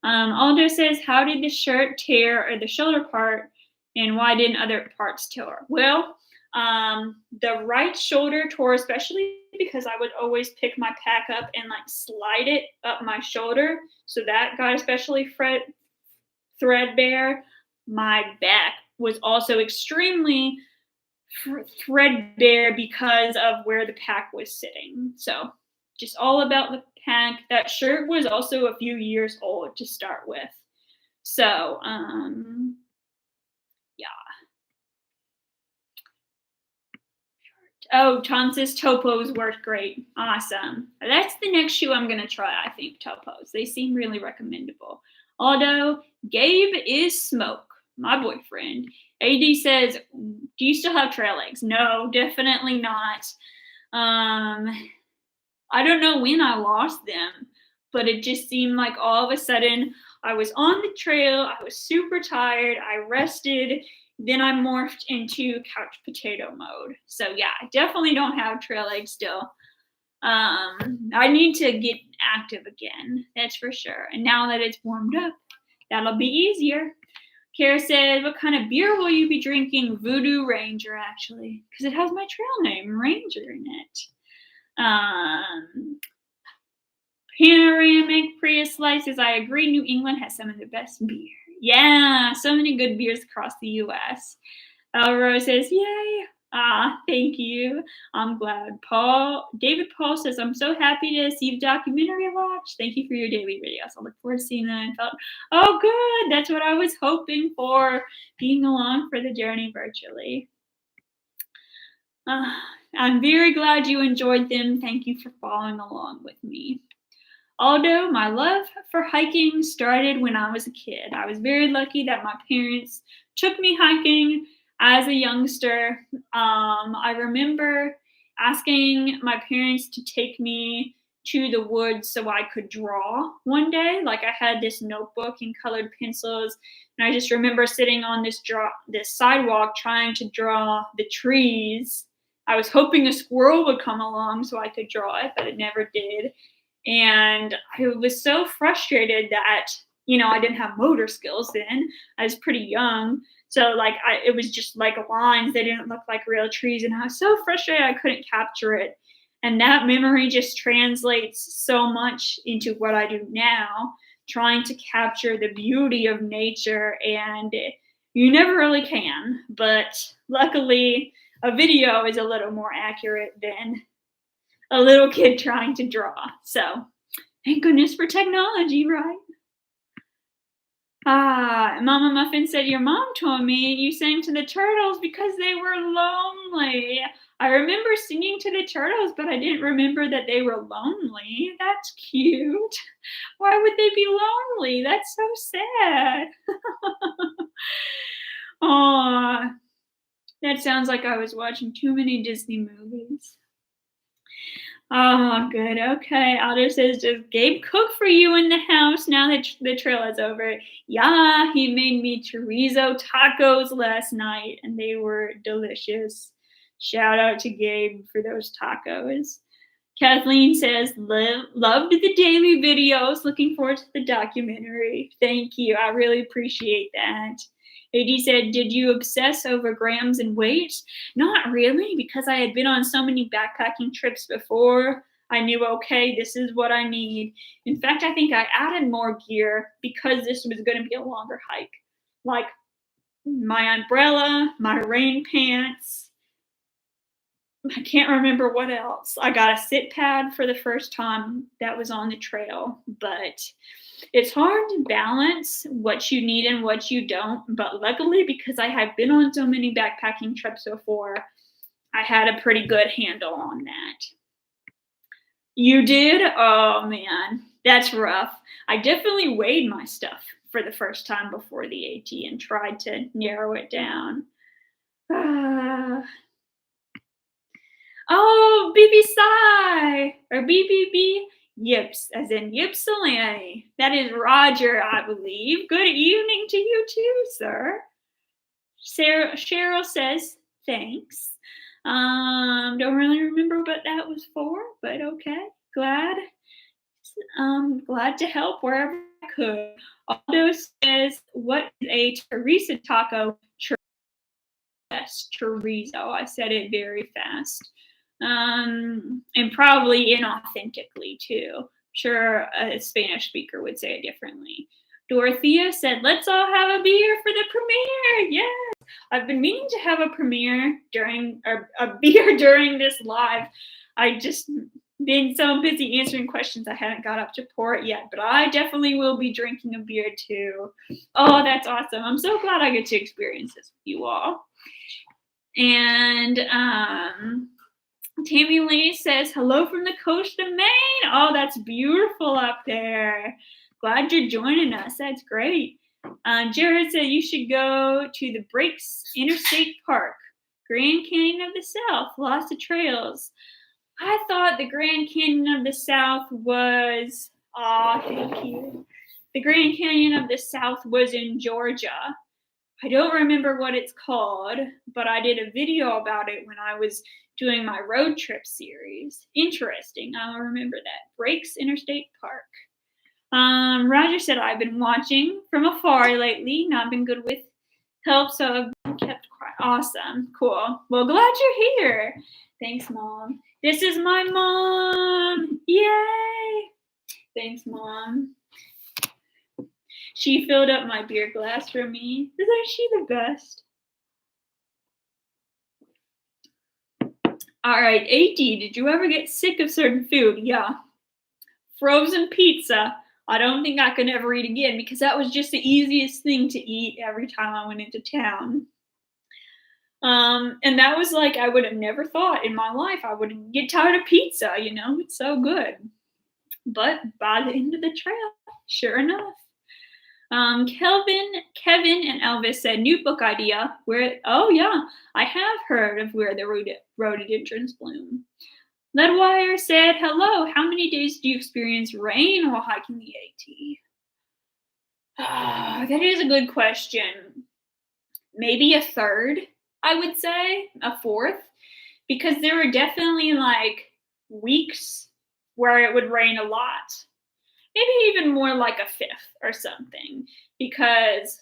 Aldo says, "How did the shirt tear or the shoulder part, and why didn't other parts tear?" Well, the right shoulder tore, especially because I would always pick my pack up and slide it up my shoulder. So that got especially threadbare. My back was also extremely threadbare because of where the pack was sitting. So just all about the pack. That shirt was also a few years old to start with. So, yeah. Oh, Tom says Topos work great. Awesome. That's the next shoe I'm going to try, I think, Topos. They seem really recommendable. Although, Gabe is smoke, my boyfriend. AD says, "Do you still have trail legs?" No, definitely not. I don't know when I lost them, but it just seemed like all of a sudden I was on the trail. I was super tired. I rested. Then I morphed into couch potato mode. So yeah, I definitely don't have trail legs still. I need to get active again. That's for sure. And now that it's warmed up, that'll be easier. Kara said, "What kind of beer will you be drinking?" Voodoo Ranger, actually, because it has my trail name, Ranger, in it. Panoramic Prius Slices, "I agree, New England has some of the best beer." Yeah, so many good beers across the U.S. Rose says, "Yay." Thank you. I'm glad. David Paul says, "I'm so happy to see the documentary watch. Thank you for your daily videos. I look forward to seeing them." I felt, oh, good. That's what I was hoping for, being along for the journey virtually. I'm very glad you enjoyed them. Thank you for following along with me. Although my love for hiking started when I was a kid, I was very lucky that my parents took me hiking as a youngster, I remember asking my parents to take me to the woods so I could draw one day. Like I had this notebook and colored pencils, and I just remember sitting on this sidewalk trying to draw the trees. I was hoping a squirrel would come along so I could draw it, but it never did. And I was so frustrated that, I didn't have motor skills then. I was pretty young. So like it was just like lines. They didn't look like real trees. And I was so frustrated I couldn't capture it. And that memory just translates so much into what I do now, trying to capture the beauty of nature. And you never really can. But luckily, a video is a little more accurate than a little kid trying to draw. So thank goodness for technology, right? Mama Muffin said, your mom told me you sang to the turtles because they were lonely. I remember singing to the turtles, but I didn't remember that they were lonely. That's cute. Why would they be lonely? That's so sad. Aw, that sounds like I was watching too many Disney movies. Oh, good. Okay. Otto says, does Gabe cook for you in the house now that the trail is over? Yeah, he made me chorizo tacos last night, and they were delicious. Shout out to Gabe for those tacos. Kathleen says, loved the daily videos. Looking forward to the documentary. Thank you. I really appreciate that. AD said, did you obsess over grams and weight? Not really, because I had been on so many backpacking trips before. I knew, okay, this is what I need. In fact, I think I added more gear because this was going to be a longer hike. Like my umbrella, my rain pants. I can't remember what else. I got a sit pad for the first time that was on the trail, but it's hard to balance what you need and what you don't. But luckily, because I have been on so many backpacking trips before, I had a pretty good handle on that. You did? Oh man, that's rough. I definitely weighed my stuff for the first time before the AT and tried to narrow it down. Oh, BB Sigh or BBB Yips, as in Ypsilanti. That is Roger, I believe. Good evening to you too, sir. Cheryl says thanks. Don't really remember what that was for, but okay. Glad to help wherever I could. Aldo says, what is a Teresa taco? Chorizo. I said it very fast. And probably inauthentically too. Sure, a Spanish speaker would say it differently. Dorothea said, let's all have a beer for the premiere. Yes. I've been meaning to have a premiere a beer during this live. I just been so busy answering questions I haven't got up to pour it yet, but I definitely will be drinking a beer too. Oh, that's awesome. I'm so glad I get to experience this with you all. And Tammy Lee says, hello from the coast of Maine. Oh, that's beautiful up there. Glad you're joining us. That's great. Jared said you should go to the Breaks Interstate Park, Grand Canyon of the South, lots of trails. I thought the Grand Canyon of the South was, thank you. The Grand Canyon of the South was in Georgia. I don't remember what it's called, but I did a video about it when I was doing my road trip series. Interesting. I'll remember that. Breaks Interstate Park. Roger said, I've been watching from afar lately, not been good with help, so I've been kept quiet. Awesome. Cool. Well, glad you're here. Thanks, Mom. This is my mom. Yay. Thanks, Mom. She filled up my beer glass for me. Isn't she the best? All right, AD, did you ever get sick of certain food? Yeah. Frozen pizza. I don't think I could ever eat again because that was just the easiest thing to eat every time I went into town. And that was like, I would have never thought in my life I would get tired of pizza, it's so good. But by the end of the trail, sure enough. Kevin and Elvis said, new book idea. Where? Oh yeah, I have heard of where the rhododendrons bloom. Ledwire said, hello. How many days do you experience rain while hiking the AT? Ah, that is a good question. Maybe a third, I would say, a fourth, because there were definitely like weeks where it would rain a lot. Maybe even more like a fifth or something, because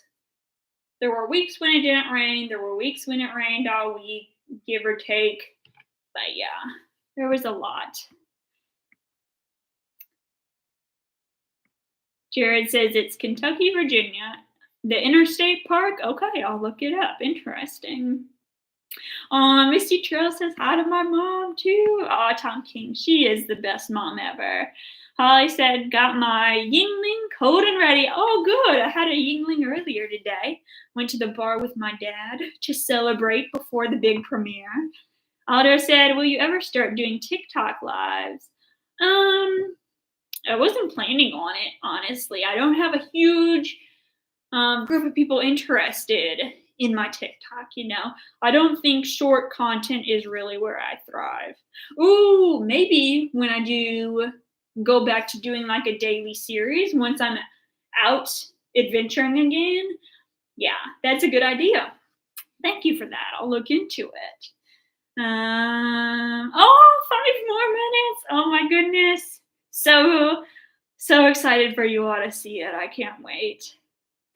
there were weeks when it didn't rain, there were weeks when it rained all week, give or take. But yeah, there was a lot. Jared says it's Kentucky, Virginia. The interstate park? Okay, I'll look it up. Interesting. Misty Trail says hi to my mom too. Oh, Tom King, she is the best mom ever. Holly said, got my Yingling cold and ready. Oh, good. I had a Yingling earlier today. Went to the bar with my dad to celebrate before the big premiere. Aldo said, will you ever start doing TikTok lives? I wasn't planning on it, honestly. I don't have a huge group of people interested in my TikTok, you know. I don't think short content is really where I thrive. Ooh, maybe when I do go back to doing like a daily series once I'm out adventuring again. Yeah, that's a good idea. Thank you for that. I'll look into it. 5 more minutes. Oh my goodness. So excited for you all to see it. I can't wait.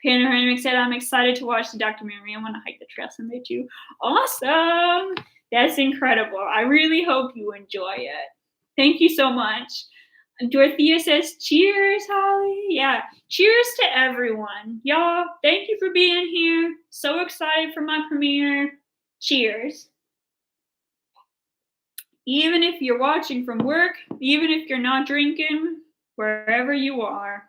Panoramic said, I'm excited to watch the documentary. I want to hike the trail someday too. Awesome. That's incredible. I really hope you enjoy it. Thank you so much. Dorothea says, cheers, Holly. Yeah, cheers to everyone. Y'all, thank you for being here. So excited for my premiere. Cheers. Even if you're watching from work, even if you're not drinking, wherever you are.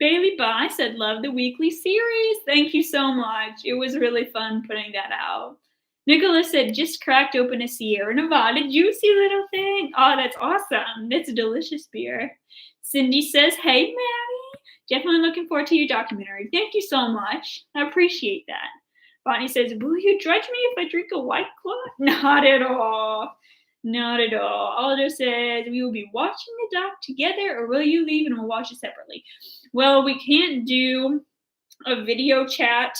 Bailey Bye said, love the weekly series. Thank you so much. It was really fun putting that out. Nicholas said, just cracked open a Sierra Nevada juicy little thing. Oh, that's awesome. That's a delicious beer. Cindy says, hey, Maddie. Definitely looking forward to your documentary. Thank you so much. I appreciate that. Bonnie says, will you judge me if I drink a White Claw? Not at all. Not at all. Aldo says, we will be watching the doc together, or will you leave and we'll watch it separately? Well, we can't do a video chat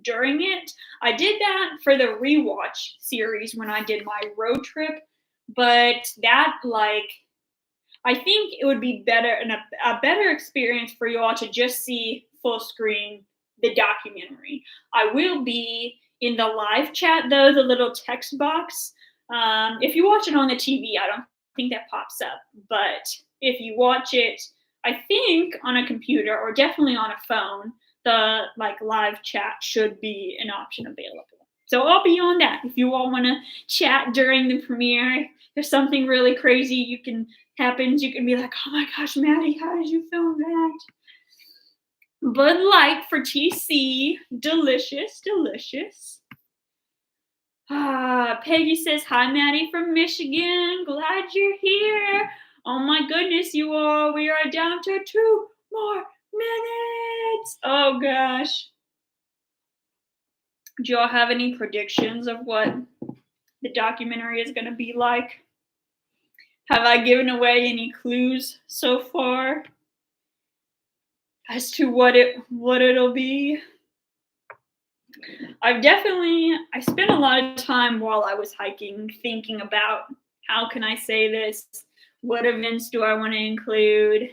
during it. I did that for the rewatch series when I did my road trip, but that, like, I think it would be better and a better experience for you all to just see full screen the documentary. I will be in the live chat, though, the little text box. If you watch it on the TV, I don't think that pops up. But if you watch it, I think on a computer or definitely on a phone, the like live chat should be an option available. So I'll be on that. If you all want to chat during the premiere, if something really crazy happens, you can be like, oh my gosh, Maddie, how did you film that? Bud Light for TC, delicious, delicious. Peggy says, hi, Maddie from Michigan. Glad you're here. Oh my goodness, you all. We are down to 2 more minutes. Oh gosh. Do y'all have any predictions of what the documentary is going to be like? Have I given away any clues so far as to what it'll be? I spent a lot of time while I was hiking thinking about how can I say this? What events do I want to include?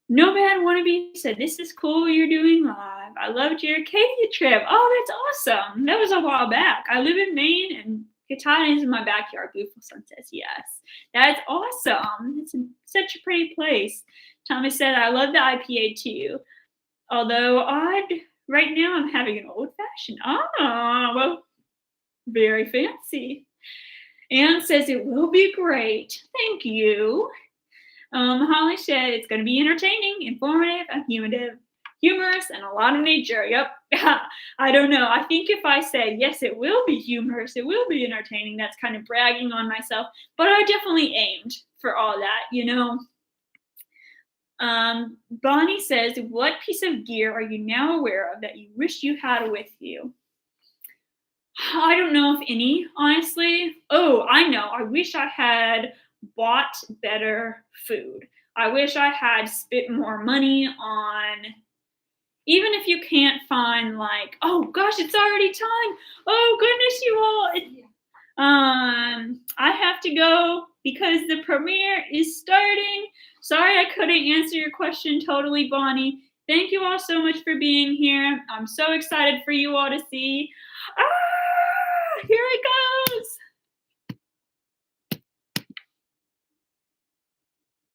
No Bad Wannabe said, this is cool you're doing live. I loved your Acadia trip. Oh, that's awesome. That was a while back. I live in Maine and Katana is in my backyard. Beautiful sun says yes. That's awesome. It's such a pretty place. Thomas said, I love the IPA too. Although right now I'm having an old fashioned. Oh, well, very fancy. Anne says it will be great. Thank you. Holly said it's going to be entertaining, informative, and humorous, and a lot of nature. Yep. I don't know. I think if I say, yes, it will be humorous, it will be entertaining, that's kind of bragging on myself. But I definitely aimed for all that, you know. Bonnie says, what piece of gear are you now aware of that you wish you had with you? I don't know if any, honestly. Oh, I know. I wish I had bought better food. I wish I had spent more money on, even if you can't find, like, oh gosh, it's already time. Oh goodness, you all. I have to go because the premiere is starting. Sorry I couldn't answer your question totally, Bonnie. Thank you all so much for being here. I'm so excited for you all to see. Ah!